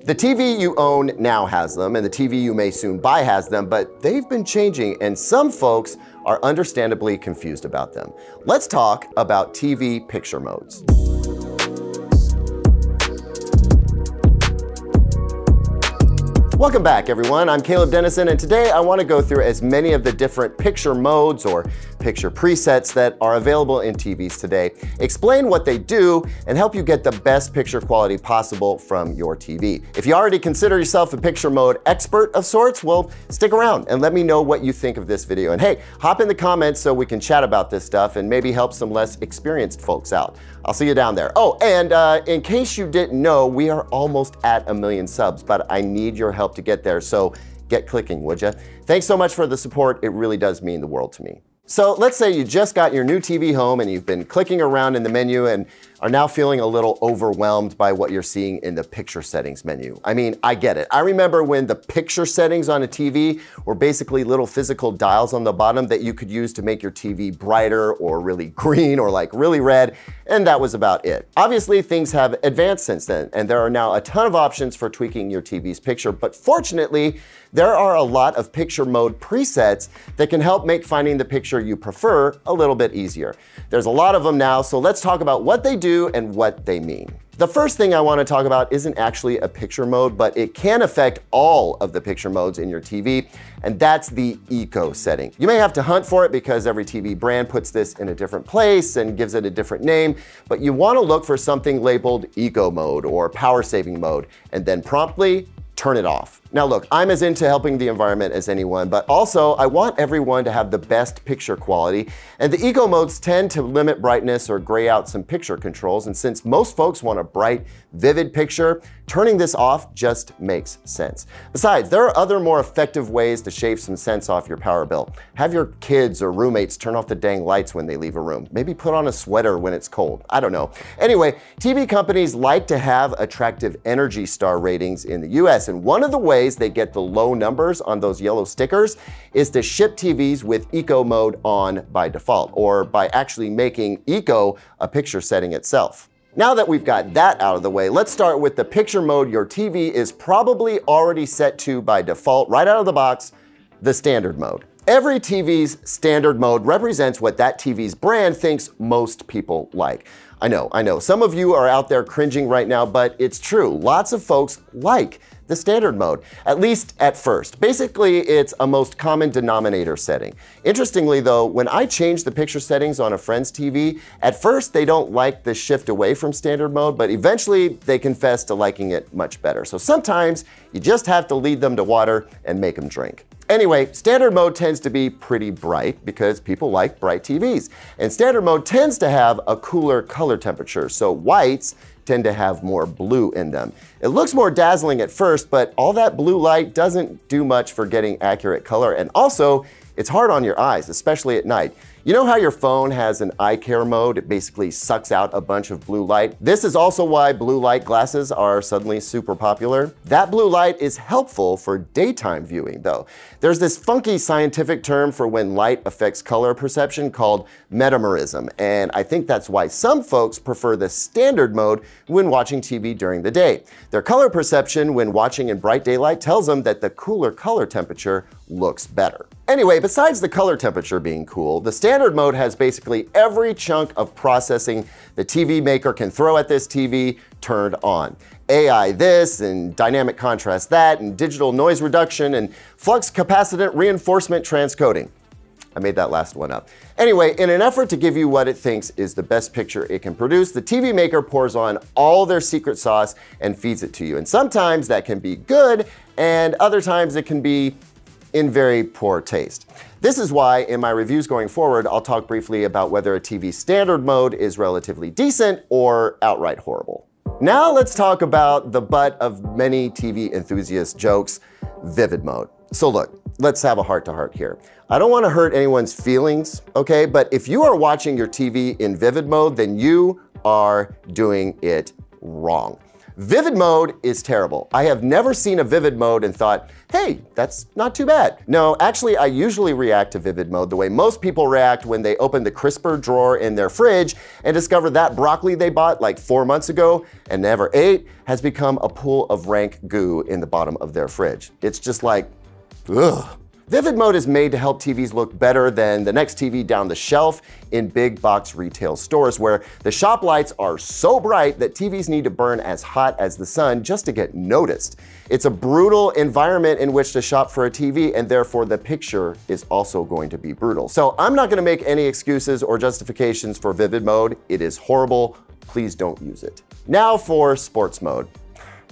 The TV you own now has them, and the TV you may soon buy has them, but they've been changing, and some folks are understandably confused about them. Let's talk about TV picture modes. Welcome back, everyone. I'm Caleb Dennison, and today I want to go through as many of the different picture modes or picture presets that are available in TVs today, explain what they do, and help you get the best picture quality possible from your TV. If you already consider yourself a picture mode expert of sorts, well, stick around and let me know what you think of this video. And hey, hop in the comments so we can chat about this stuff and maybe help some less experienced folks out. I'll see you down there. Oh, and in case you didn't know, we are almost at 1 million subs, but I need your help to get there, so get clicking, would you? Thanks so much for the support. It really does mean the world to me. So let's say you just got your new TV home and you've been clicking around in the menu and are now feeling a little overwhelmed by what you're seeing in the picture settings menu. I mean, I get it. I remember when the picture settings on a TV were basically little physical dials on the bottom that you could use to make your TV brighter or really green or like really red, and that was about it. Obviously, things have advanced since then, and there are now a ton of options for tweaking your TV's picture, but fortunately, there are a lot of picture mode presets that can help make finding the picture you prefer a little bit easier. There's a lot of them now, so let's talk about what they do and what they mean. The first thing I want to talk about isn't actually a picture mode, but it can affect all of the picture modes in your TV, and that's the Eco setting. You may have to hunt for it because every TV brand puts this in a different place and gives it a different name, but you want to look for something labeled Eco mode or power saving mode, and then promptly turn it off. Now look, I'm as into helping the environment as anyone, but also I want everyone to have the best picture quality, and the Eco modes tend to limit brightness or gray out some picture controls, and since most folks want a bright, vivid picture, turning this off just makes sense. Besides, there are other more effective ways to shave some sense off your power bill. Have your kids or roommates turn off the dang lights when they leave a room. Maybe put on a sweater when it's cold. I don't know. Anyway, TV companies like to have attractive Energy Star ratings in the US, and one of the ways they get the low numbers on those yellow stickers is to ship TVs with Eco mode on by default, or by actually making Eco a picture setting itself. Now that we've got that out of the way, let's start with the picture mode your TV is probably already set to by default right out of the box, the standard mode. Every TV's standard mode represents what that TV's brand thinks most people like. I know, some of you are out there cringing right now, but it's true. Lots of folks like the standard mode, at least at first. Basically, it's a most common denominator setting. Interestingly though, when I change the picture settings on a friend's TV, at first they don't like the shift away from standard mode, but eventually they confess to liking it much better. So sometimes you just have to lead them to water and make them drink. Anyway, standard mode tends to be pretty bright because people like bright TVs. And standard mode tends to have a cooler color temperature, so whites tend to have more blue in them. It looks more dazzling at first, but all that blue light doesn't do much for getting accurate color, and also it's hard on your eyes, especially at night. You know how your phone has an eye care mode? It basically sucks out a bunch of blue light. This is also why blue light glasses are suddenly super popular. That blue light is helpful for daytime viewing though. There's this funky scientific term for when light affects color perception called metamerism, and I think that's why some folks prefer the standard mode when watching TV during the day. Their color perception when watching in bright daylight tells them that the cooler color temperature looks better. Anyway, besides the color temperature being cool, the standard mode has basically every chunk of processing the TV maker can throw at this TV turned on. AI this, and dynamic contrast that, and digital noise reduction, and flux capacitant reinforcement transcoding. I made that last one up. Anyway, in an effort to give you what it thinks is the best picture it can produce, the TV maker pours on all their secret sauce and feeds it to you. And sometimes that can be good, and other times it can be in very poor taste. This is why in my reviews going forward, I'll talk briefly about whether a TV standard mode is relatively decent or outright horrible. Now let's talk about the butt of many TV enthusiast jokes, vivid mode. So look, let's have a heart-to-heart here. I don't want to hurt anyone's feelings, okay? But if you are watching your TV in vivid mode, then you are doing it wrong. Vivid mode is terrible. I have never seen a vivid mode and thought, hey, that's not too bad. No, actually, I usually react to vivid mode the way most people react when they open the crisper drawer in their fridge and discover that broccoli they bought like 4 months ago and never ate has become a pool of rank goo in the bottom of their fridge. It's just like, ugh. Vivid mode is made to help TVs look better than the next TV down the shelf in big box retail stores where the shop lights are so bright that TVs need to burn as hot as the sun just to get noticed. It's a brutal environment in which to shop for a TV, and therefore the picture is also going to be brutal. So I'm not going to make any excuses or justifications for vivid mode. It is horrible. Please don't use it. Now for sports mode.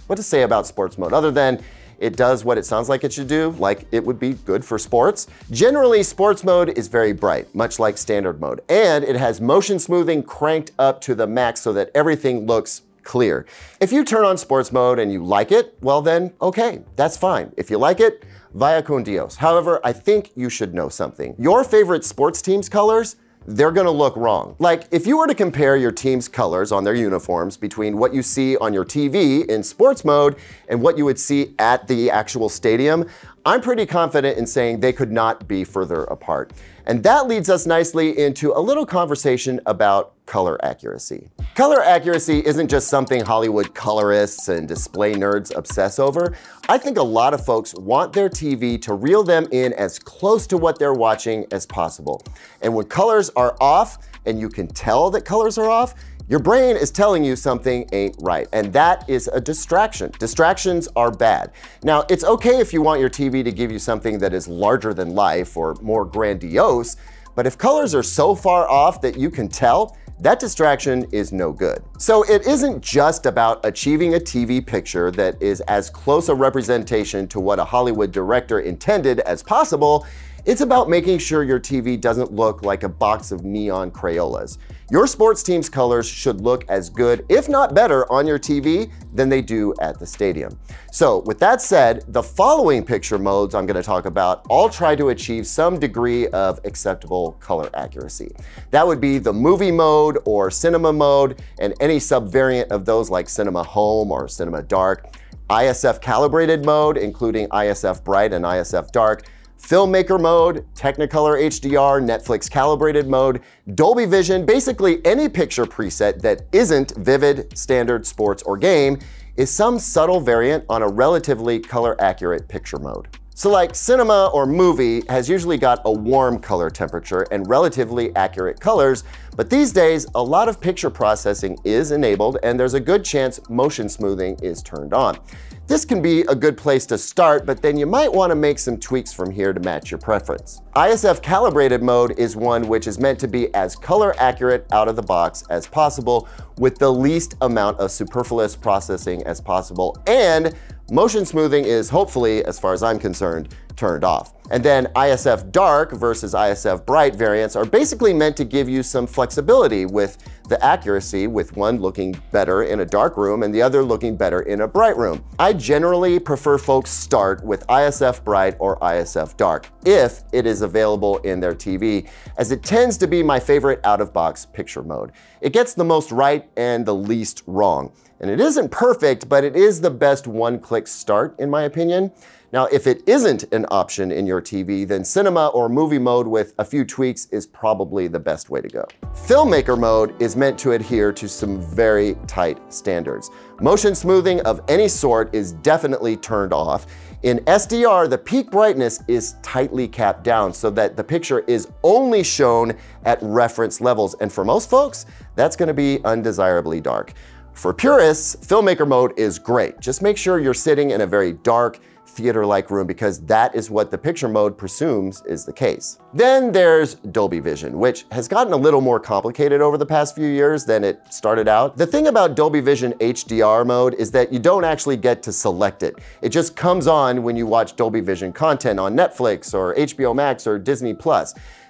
What to say about sports mode other than it does what it sounds like it should do, like it would be good for sports. Generally, sports mode is very bright, much like standard mode, and it has motion smoothing cranked up to the max so that everything looks clear. If you turn on sports mode and you like it, well then, okay, that's fine. If you like it, vaya con Dios. However, I think you should know something. Your favorite sports team's colors, they're gonna look wrong. Like, if you were to compare your team's colors on their uniforms between what you see on your TV in sports mode and what you would see at the actual stadium, I'm pretty confident in saying they could not be further apart. And that leads us nicely into a little conversation about color accuracy. Color accuracy isn't just something Hollywood colorists and display nerds obsess over. I think a lot of folks want their TV to reel them in as close to what they're watching as possible. And when colors are off, and you can tell that colors are off, your brain is telling you something ain't right, and that is a distraction. Distractions are bad. Now, it's okay if you want your TV to give you something that is larger than life or more grandiose, but if colors are so far off that you can tell, that distraction is no good. So it isn't just about achieving a TV picture that is as close a representation to what a Hollywood director intended as possible. It's about making sure your TV doesn't look like a box of neon Crayolas. Your sports team's colors should look as good, if not better, on your TV than they do at the stadium. So with that said, the following picture modes I'm going to talk about all try to achieve some degree of acceptable color accuracy. That would be the movie mode or cinema mode, and any subvariant of those like cinema home or cinema dark, ISF calibrated mode, including ISF bright and ISF dark, Filmmaker Mode, Technicolor HDR, Netflix Calibrated Mode, Dolby Vision, basically any picture preset that isn't vivid, standard, sports, or game is some subtle variant on a relatively color accurate picture mode. So like cinema or movie has usually got a warm color temperature and relatively accurate colors, but these days a lot of picture processing is enabled and there's a good chance motion smoothing is turned on. This can be a good place to start, but then you might want to make some tweaks from here to match your preference. ISF calibrated mode is one which is meant to be as color accurate out of the box as possible with the least amount of superfluous processing as possible, and motion smoothing is hopefully, as far as I'm concerned, turned off. And then ISF dark versus ISF bright variants are basically meant to give you some flexibility with the accuracy, with one looking better in a dark room and the other looking better in a bright room. I generally prefer folks start with ISF bright or ISF dark if it is available in their TV, as it tends to be my favorite out-of-box picture mode. It gets the most right and the least wrong. And it isn't perfect, but it is the best one-click start in my opinion. Now, if it isn't an option in your TV, then cinema or movie mode with a few tweaks is probably the best way to go. Filmmaker mode is meant to adhere to some very tight standards. Motion smoothing of any sort is definitely turned off. In SDR, the peak brightness is tightly capped down so that the picture is only shown at reference levels. And for most folks, that's going to be undesirably dark. For purists, Filmmaker mode is great. Just make sure you're sitting in a very dark, theater-like room because that is what the picture mode presumes is the case. Then there's Dolby Vision, which has gotten a little more complicated over the past few years than it started out. The thing about Dolby Vision HDR mode is that you don't actually get to select it. It just comes on when you watch Dolby Vision content on Netflix or HBO Max or Disney+.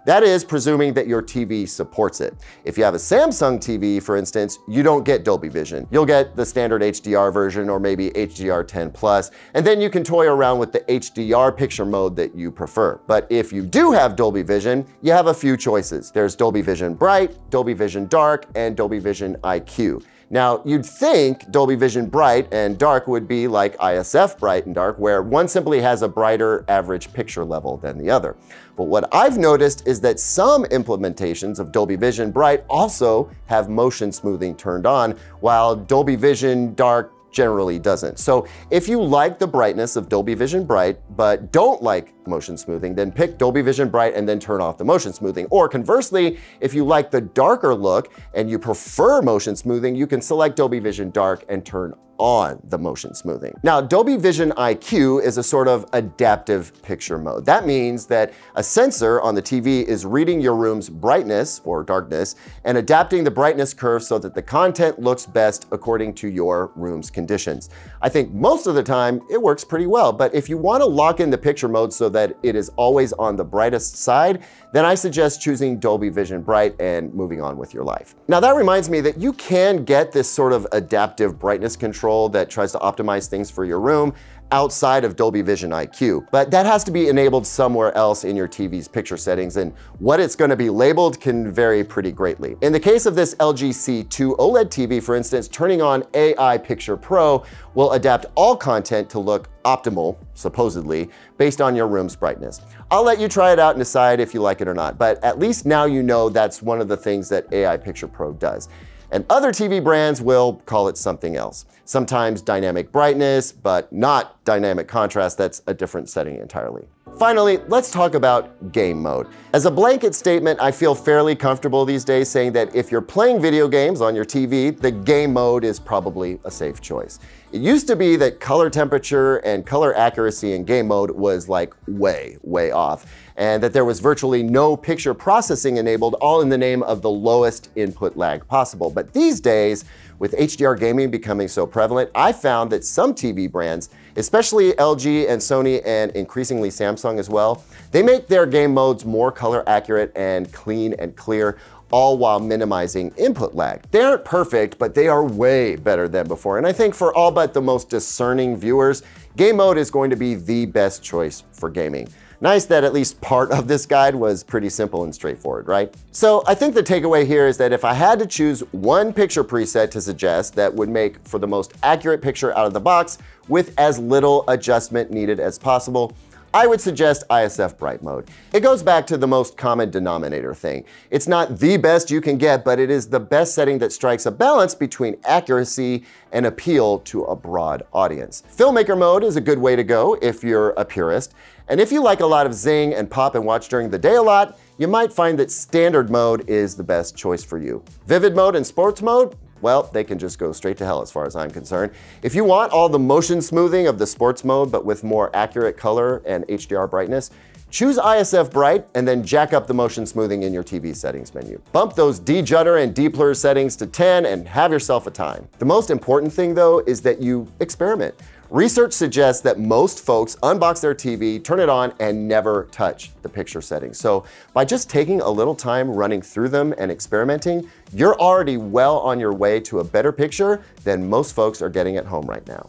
That is presuming that your TV supports it. If you have a Samsung TV, for instance, you don't get Dolby Vision. You'll get the standard HDR version or maybe HDR10+, and then you can toy around with the HDR picture mode that you prefer. But if you do have Dolby Vision, you have a few choices. There's Dolby Vision Bright, Dolby Vision Dark, and Dolby Vision IQ. Now, you'd think Dolby Vision Bright and Dark would be like ISF Bright and Dark, where one simply has a brighter average picture level than the other. But what I've noticed is that some implementations of Dolby Vision Bright also have motion smoothing turned on, while Dolby Vision Dark generally doesn't. So if you like the brightness of Dolby Vision Bright, but don't like motion smoothing, then pick Dolby Vision Bright and then turn off the motion smoothing. Or conversely, if you like the darker look and you prefer motion smoothing, you can select Dolby Vision Dark and turn on the motion smoothing. Now, Dolby Vision IQ is a sort of adaptive picture mode. That means that a sensor on the TV is reading your room's brightness or darkness and adapting the brightness curve so that the content looks best according to your room's conditions. I think most of the time it works pretty well, but if you want to lock in the picture mode so that it is always on the brightest side, then I suggest choosing Dolby Vision Bright and moving on with your life. Now, that reminds me that you can get this sort of adaptive brightness control that tries to optimize things for your room outside of Dolby Vision IQ, but that has to be enabled somewhere else in your TV's picture settings, and what it's going to be labeled can vary pretty greatly. In the case of this LG C2 OLED TV, for instance, turning on AI Picture Pro will adapt all content to look optimal, supposedly, based on your room's brightness. I'll let you try it out and decide if you like it or not, but at least now you know that's one of the things that AI Picture Pro does. And other TV brands will call it something else. Sometimes dynamic brightness, but not dynamic contrast. That's a different setting entirely. Finally, let's talk about game mode. As a blanket statement, I feel fairly comfortable these days saying that if you're playing video games on your TV, the game mode is probably a safe choice. It used to be that color temperature and color accuracy in game mode was like way off, and that there was virtually no picture processing enabled, all in the name of the lowest input lag possible. But these days, with HDR gaming becoming so prevalent, I found that some TV brands, especially LG and Sony and increasingly Samsung as well, they make their game modes more color accurate and clean and clear, all while minimizing input lag. They aren't perfect, but they are way better than before. And I think for all but the most discerning viewers, game mode is going to be the best choice for gaming. Nice that at least part of this guide was pretty simple and straightforward, right? So I think the takeaway here is that if I had to choose one picture preset to suggest that would make for the most accurate picture out of the box with as little adjustment needed as possible, I would suggest ISF Bright Mode. It goes back to the most common denominator thing. It's not the best you can get, but it is the best setting that strikes a balance between accuracy and appeal to a broad audience. Filmmaker Mode is a good way to go if you're a purist. And if you like a lot of zing and pop and watch during the day a lot, you might find that Standard Mode is the best choice for you. Vivid Mode and Sports Mode, well, they can just go straight to hell as far as I'm concerned. If you want all the motion smoothing of the sports mode, but with more accurate color and HDR brightness, choose ISF Bright and then jack up the motion smoothing in your TV settings menu. Bump those de-judder and de-blur settings to 10 and have yourself a time. The most important thing though is that you experiment. Research suggests that most folks unbox their TV, turn it on, and never touch the picture settings. So by just taking a little time running through them and experimenting, you're already well on your way to a better picture than most folks are getting at home right now.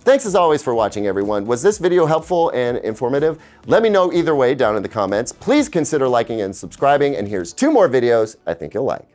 Thanks as always for watching, everyone. Was this video helpful and informative? Let me know either way down in the comments. Please consider liking and subscribing, and here's 2 more videos I think you'll like.